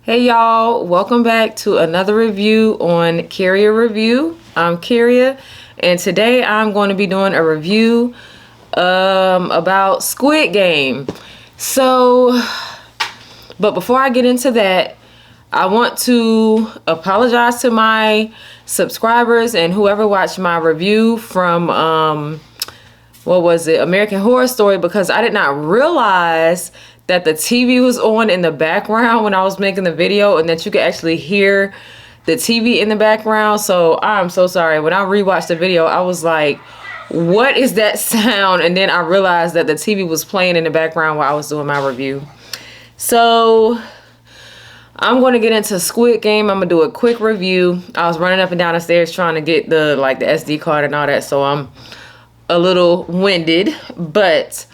Hey y'all, welcome back to another review on Kyria Review. I'm Kyria, and today I'm going to be doing a review about Squid Game. But before I get into that, I want to apologize to my subscribers and whoever watched my review from American Horror Story, because I did not realize that the TV was on in the background when I was making the video, and that you could actually hear the TV in the background. So I'm so sorry. When I rewatched the video, I was like, what is that sound? And then I realized that the TV was playing in the background while I was doing my review. So I'm going to get into Squid Game. I'm going to do a quick review. I was running up and down the stairs trying to get the SD card and all that, so I'm a little winded. But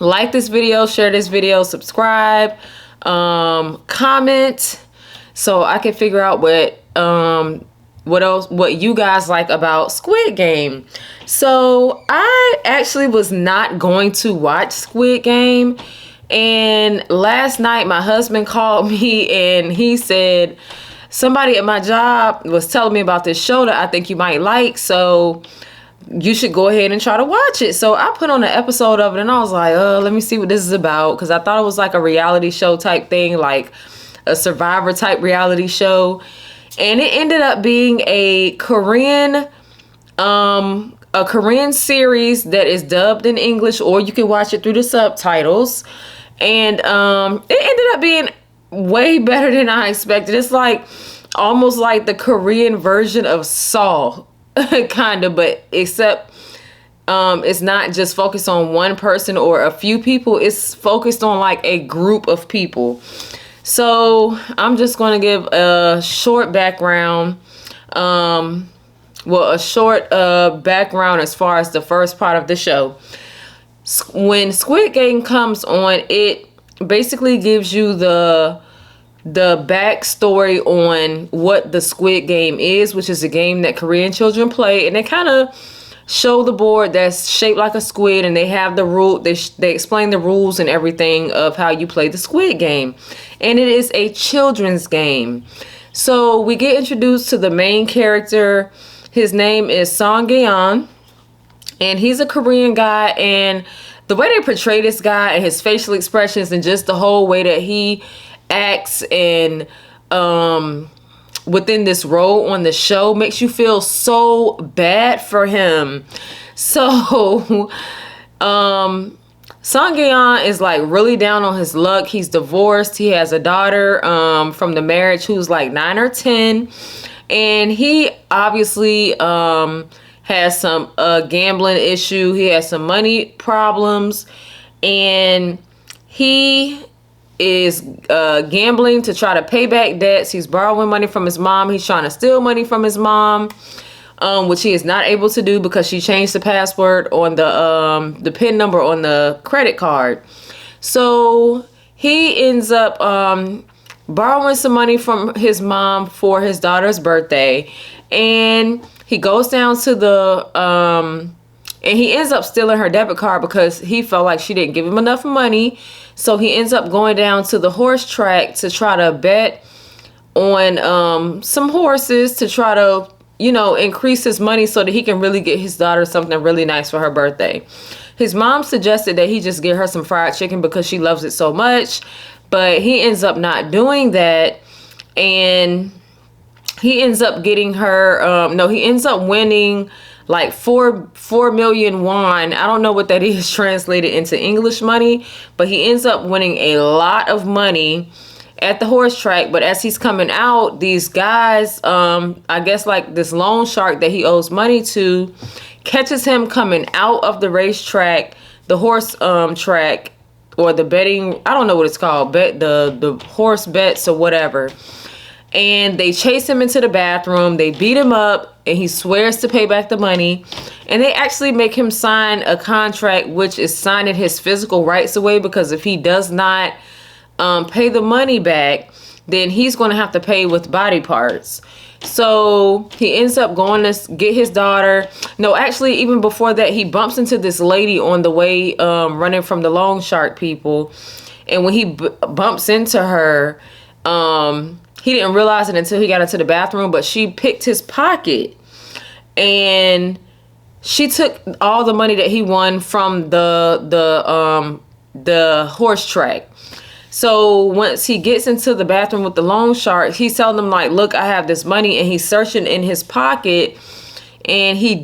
like this video, share this video, subscribe, comment, so I can figure out what you guys like about Squid Game. So I actually was not going to watch Squid Game, and last night my husband called me and he said somebody at my job was telling me about this show that I think you might like, so you should go ahead and try to watch it. So I put on an episode of it and I was like, let me see what this is about, because I thought it was like a reality show type thing, like a Survivor type reality show. And it ended up being a Korean series that is dubbed in English, or you can watch it through the subtitles. And it ended up being way better than I expected. It's like almost like the Korean version of Saw. Kind of, but except it's not just focused on one person or a few people. It's focused on like a group of people. So I'm just going to give a short background, background as far as the first part of the show. When Squid Game comes on, it basically gives you the backstory on what the Squid Game is, which is a game that Korean children play, and they kind of show the board that's shaped like a squid, and they have the rule. They explain the rules and everything of how you play the Squid Game, and it is a children's game. So we get introduced to the main character. His name is Song Gaeon, and he's a Korean guy, and the way they portray this guy and his facial expressions and just the whole way that he acts and within this role on the show makes you feel so bad for him. So Song Gaeon is like really down on his luck. He's divorced. He has a daughter from the marriage who's like 9 or 10, and he obviously has some gambling issue. He has some money problems, and he is gambling to try to pay back debts. He's borrowing money from his mom. He's trying to steal money from his mom, which he is not able to do because she changed the password on the PIN number on the credit card. So he ends up borrowing some money from his mom for his daughter's birthday, and he goes down to and he ends up stealing her debit card because he felt like she didn't give him enough money. So he ends up going down to the horse track to try to bet on some horses to try to, increase his money so that he can really get his daughter something really nice for her birthday. His mom suggested that he just get her some fried chicken because she loves it so much, but he ends up not doing that, and he ends up getting her, he ends up winning like 4 million won. I don't know what that is translated into English money, but he ends up winning a lot of money at the horse track. But as he's coming out, these guys, I guess like this loan shark that he owes money to, catches him coming out of the racetrack, the horse track, or the betting, I don't know what it's called, the horse bets or whatever. And they chase him into the bathroom. They beat him up, and he swears to pay back the money. And they actually make him sign a contract, which is signing his physical rights away, because if he does not pay the money back, then he's going to have to pay with body parts. So he ends up going to get his daughter. No, actually, even before that, he bumps into this lady on the way running from the loan shark people. And when he bumps into her, he didn't realize it until he got into the bathroom, but she picked his pocket and she took all the money that he won from the horse track. So once he gets into the bathroom with the loan shark, he's telling them like, look, I have this money, and he's searching in his pocket, and he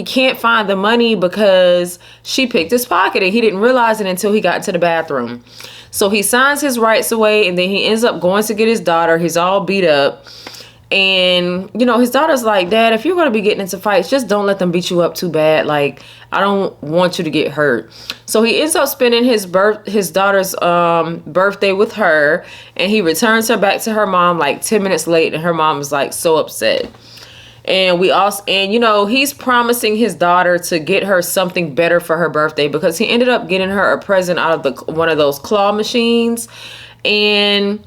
can't find the money because she picked his pocket, and he didn't realize it until he got into the bathroom. So he signs his rights away, and then he ends up going to get his daughter. He's all beat up. And, his daughter's like, Dad, if you're going to be getting into fights, just don't let them beat you up too bad. Like, I don't want you to get hurt. So he ends up spending his daughter's birthday with her, and he returns her back to her mom like 10 minutes late, and her mom is like so upset. And he's promising his daughter to get her something better for her birthday, because he ended up getting her a present out of one of those claw machines. And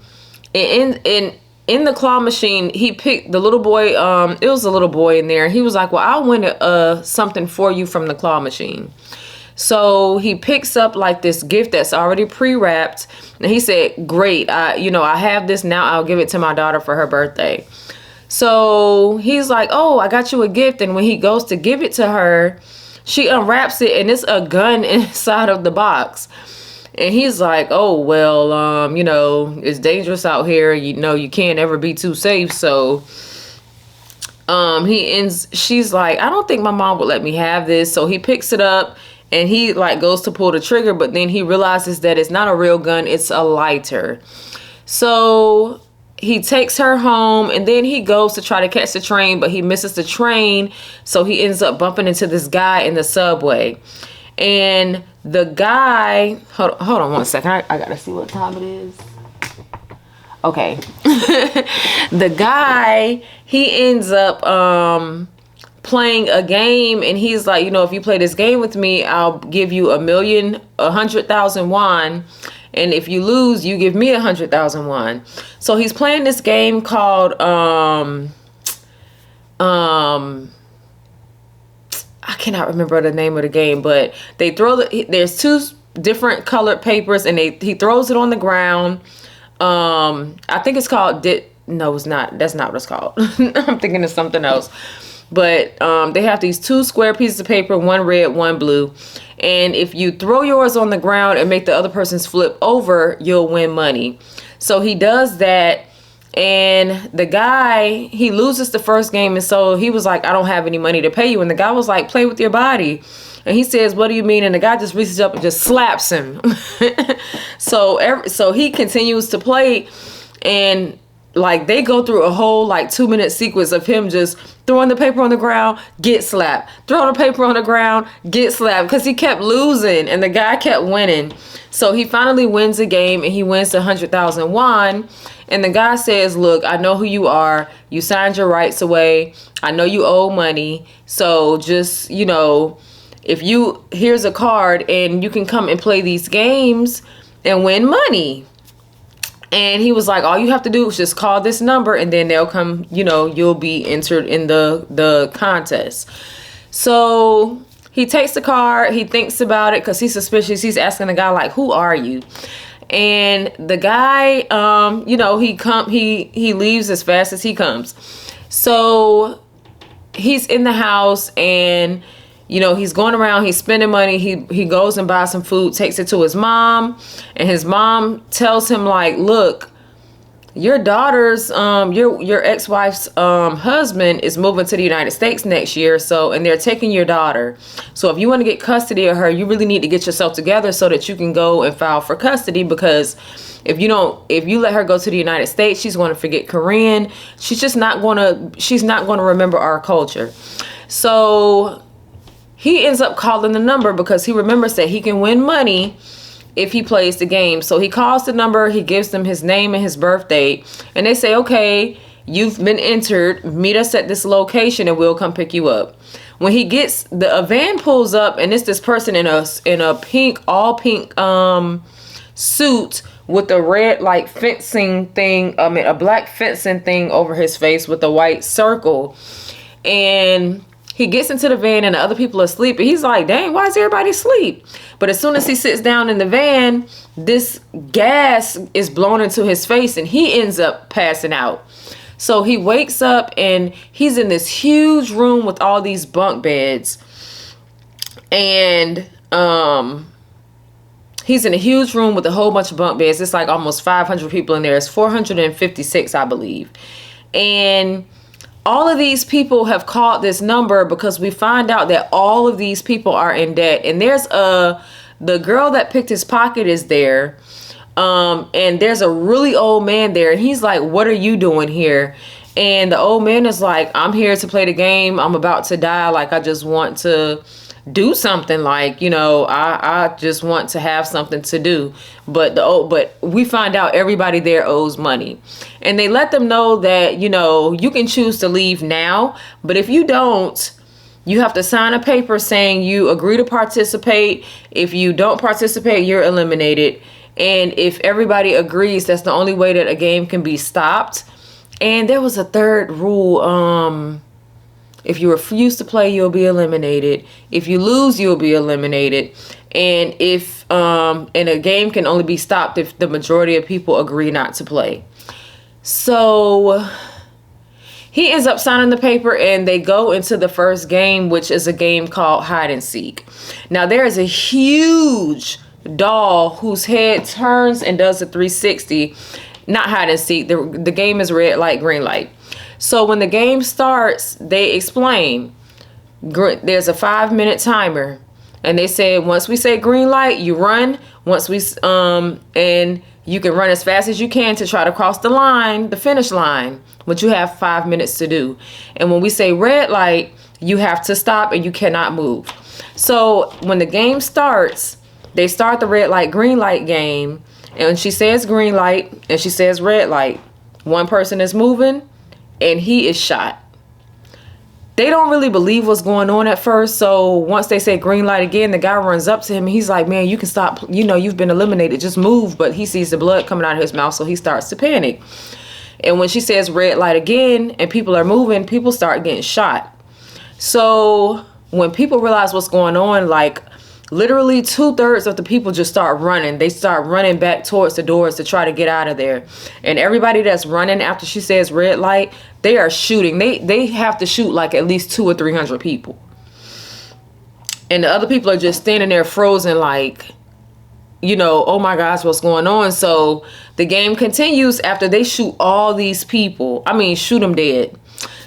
in the claw machine, he picked the little boy. It was a little boy in there. He was like, well, I'll win something for you from the claw machine. So he picks up like this gift that's already pre-wrapped. And he said, great. I have this now. I'll give it to my daughter for her birthday. So he's like, oh, I got you a gift. And when he goes to give it to her, she unwraps it, and it's a gun inside of the box. And he's like, oh, well, it's dangerous out here. You can't ever be too safe. So she's like, I don't think my mom would let me have this. So he picks it up, and he like goes to pull the trigger, but then he realizes that it's not a real gun. It's a lighter. So he takes her home, and then he goes to try to catch the train, but he misses the train. So he ends up bumping into this guy in the subway. And the guy, hold on one second. I gotta see what time it is. Okay. The guy, he ends up playing a game, and he's like, if you play this game with me, I'll give you 100,000 won. And if you lose, you give me 100,000 won. So he's playing this game called I cannot remember the name of the game, but they there's two different colored papers, and he throws it on the ground. I think it's called no, it's not. That's not what it's called. I'm thinking of something else. But they have these two square pieces of paper, one red, one blue. And if you throw yours on the ground and make the other person's flip over, you'll win money. So he does that. And the guy, he loses the first game. And so he was like, I don't have any money to pay you. And the guy was like, play with your body. And he says, what do you mean? And the guy just reaches up and just slaps him. So he continues to play. And like they go through a whole like 2-minute sequence of him just throwing the paper on the ground, get slapped. Throw the paper on the ground, get slapped. Because he kept losing and the guy kept winning. So he finally wins the game, and he wins the 100,000 won. And the guy says, look, I know who you are. You signed your rights away. I know you owe money. So just, here's a card, and you can come and play these games and win money. And he was like, all you have to do is just call this number, and then they'll come, you'll be entered in the contest. So he takes the card. He thinks about it because he's suspicious. He's asking the guy, like, who are you? And the guy, he leaves as fast as he comes. So he's in the house, and he's going around, he's spending money. He goes and buys some food, takes it to his mom, and his mom tells him like, look, your daughter's, your ex-wife's husband is moving to the United States next year. And they're taking your daughter. So if you want to get custody of her, you really need to get yourself together so that you can go and file for custody, because if you let her go to the United States, she's going to forget Korean. She's not going to remember our culture. So he ends up calling the number because he remembers that he can win money if he plays the game. So he calls the number, he gives them his name and his birth date, and they say, okay, you've been entered, meet us at this location and we'll come pick you up. When he gets, a van pulls up, and it's this person in a pink, all pink suit with a red like fencing thing, a black fencing thing over his face with a white circle. And He gets into the van and the other people are asleep. And he's like, dang, why is everybody asleep? But as soon as he sits down in the van, this gas is blown into his face and he ends up passing out. So he wakes up and he's in this huge room with all these bunk beds. And he's in a huge room with a whole bunch of bunk beds. It's like almost 500 people in there. It's 456, I believe. And all of these people have called this number because we find out that all of these people are in debt. And there's the girl that picked his pocket is there. And there's a really old man there. And he's like, what are you doing here? And the old man is like, I'm here to play the game. I'm about to die. Like, I just want to do something. Like, you know, I just want to have something to do. But we find out everybody there owes money. And they let them know that, you know, you can choose to leave now. But if you don't, you have to sign a paper saying you agree to participate. If you don't participate, you're eliminated. And if everybody agrees, that's the only way that a game can be stopped. And there was a third rule. If you refuse to play, you'll be eliminated. If you lose, you'll be eliminated. And if and a game can only be stopped if the majority of people agree not to play. So he ends up signing the paper and they go into the first game, which is a game called hide and seek. Now there is a huge doll whose head turns and does a 360. Not hide and seek. The game is red light, green light. So when the game starts, they explain there's a 5-minute timer. And they said, once we say green light, you run. Once we, and you can run as fast as you can to try to cross the line, the finish line, which you have 5 minutes to do. And when we say red light, you have to stop and you cannot move. So when the game starts, they start the red light, green light game. And she says green light and she says red light. One person is moving and he is shot. They don't really believe what's going on at first. So once they say green light again, the guy runs up to him and he's like, man, you can stop. You know, you've been eliminated. Just move. But he sees the blood coming out of his mouth. So he starts to panic. And when she says red light again and people are moving, people start getting shot. So when people realize what's going on, like literally 2/3 of the people just start running. They start running back towards the doors to try to get out of there. And everybody that's running after she says red light, they are shooting. They have to shoot like at least 200 or 300 people. And the other people are just standing there frozen like, you know, oh my gosh, what's going on? So the game continues after they shoot all these people. I mean, shoot them dead.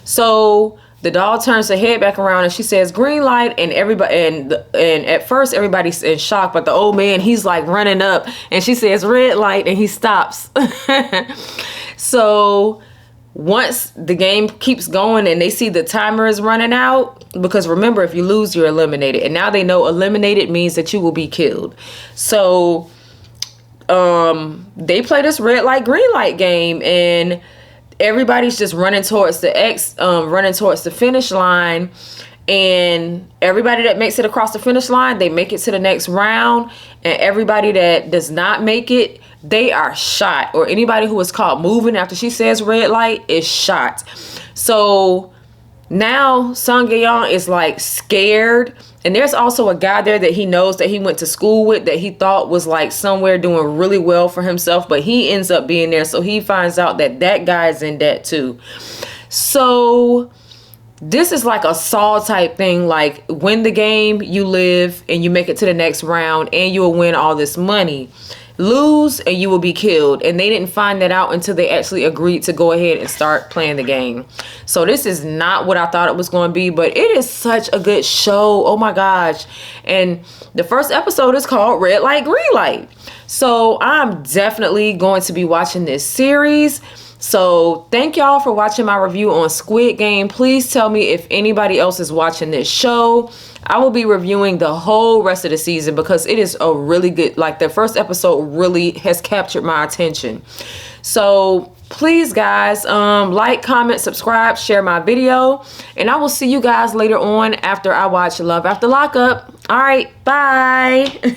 So the doll turns her head back around and she says green light, and everybody and at first everybody's in shock, but the old man, he's like running up and she says red light and he stops. So once the game keeps going and they see the timer is running out, because remember, if you lose, you're eliminated. And now they know eliminated means that you will be killed. So they play this red light, green light game, and everybody's just running towards the finish line. And everybody that makes it across the finish line, they make it to the next round. And everybody that does not make it, they are shot. Or anybody who is caught moving after she says red light is shot. So now Sung Gi-yeon is like scared. And there's also a guy there that he knows that he went to school with that he thought was like somewhere doing really well for himself. But he ends up being there. So he finds out that that guy is in debt too. So this is like a Saw type thing. Like win the game, you live and you make it to the next round and you will win all this money. Lose and you will be killed. And they didn't find that out until they actually agreed to go ahead and start playing the game. So this is not what I thought it was going to be, but it is such a good show. Oh my gosh. And the first episode is called Red Light, Green Light. So I'm definitely going to be watching this series. So thank y'all for watching my review on Squid Game. Please tell me if anybody else is watching this show. I will be reviewing the whole rest of the season because it is a really good, like the first episode really has captured my attention. So please guys, like, comment, subscribe, share my video, and I will see you guys later on after I watch Love After Lockup. All right, bye.